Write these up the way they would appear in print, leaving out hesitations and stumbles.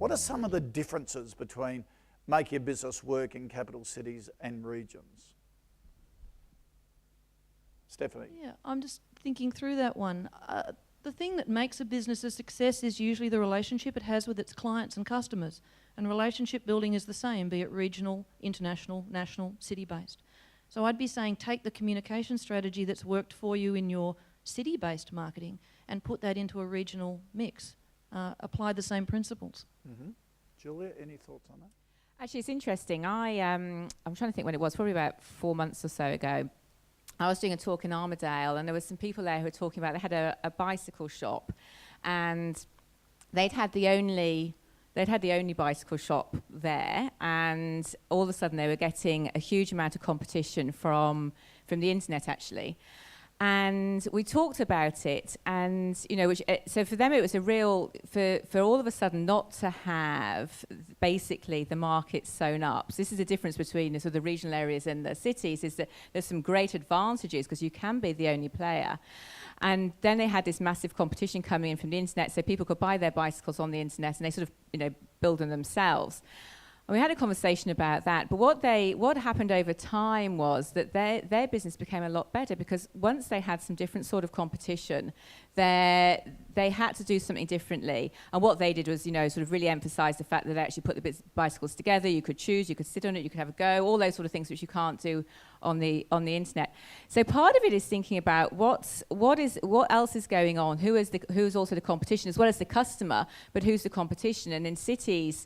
What are some of the differences between making a business work in capital cities and regions? Stephanie? Yeah, I'm just thinking through that one. The thing that makes a business a success is usually the relationship it has with its clients and customers. And relationship building is the same, be it regional, international, national, city-based. So I'd be saying take the communication strategy that's worked for you in your city-based marketing and put that into a regional mix. Apply the same principles. Mm-hmm. Julia, any thoughts on that? Actually, it's interesting. I'm trying to think when it was, probably about 4 months or so ago. I was doing a talk in Armadale, and there were some people there who were talking about, they had a bicycle shop, and they'd had the only bicycle shop there, and all of a sudden they were getting a huge amount of competition from the internet, actually. And we talked about it, and so for them it was a real, for all of a sudden not to have basically the market sewn up. So this is the difference between the sort of the regional areas and the cities, is that there's some great advantages because you can be the only player. And then they had this massive competition coming in from the internet, so people could buy their bicycles on the internet and they sort of build them themselves. And we had a conversation about that, but what happened over time was that their business became a lot better, because once they had some different sort of competition, they had to do something differently. And what they did was, sort of really emphasize the fact that they actually put the bicycles together. You could choose, you could sit on it, you could have a go, all those sort of things which you can't do on the internet. So part of it is thinking about what else is going on, who's also the competition, as well as the customer, but who's the competition. And in cities,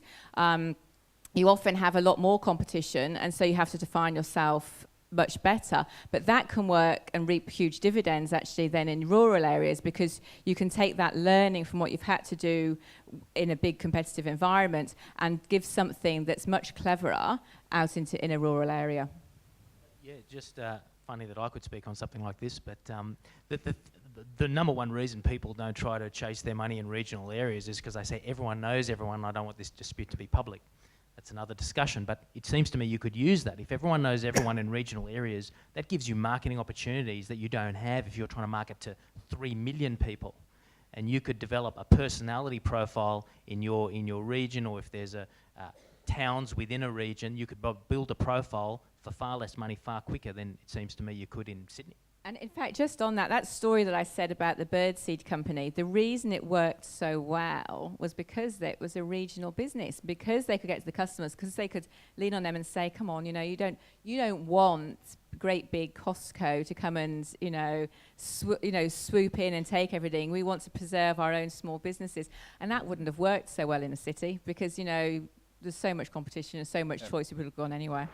you often have a lot more competition, and so you have to define yourself much better. But that can work and reap huge dividends actually then in rural areas, because you can take that learning from what you've had to do in a big competitive environment and give something that's much cleverer out in a rural area. Yeah, just funny that I could speak on something like this, but the number one reason people don't try to chase their money in regional areas is because they say everyone knows everyone, and I don't want this dispute to be public. That's another discussion, but it seems to me you could use that. If everyone knows everyone in regional areas, that gives you marketing opportunities that you don't have if you're trying to market to 3 million people. And you could develop a personality profile in your region, or if there's towns within a region, you could build a profile for far less money, far quicker than it seems to me you could in Sydney. And in fact, just on that story that I said about the birdseed company, the reason it worked so well was because it was a regional business, because they could get to the customers, because they could lean on them and say, come on, you don't want great big Costco to come and, swoop in and take everything. We want to preserve our own small businesses. And that wouldn't have worked so well in a city because, there's so much competition and so much choice, people would have gone anywhere.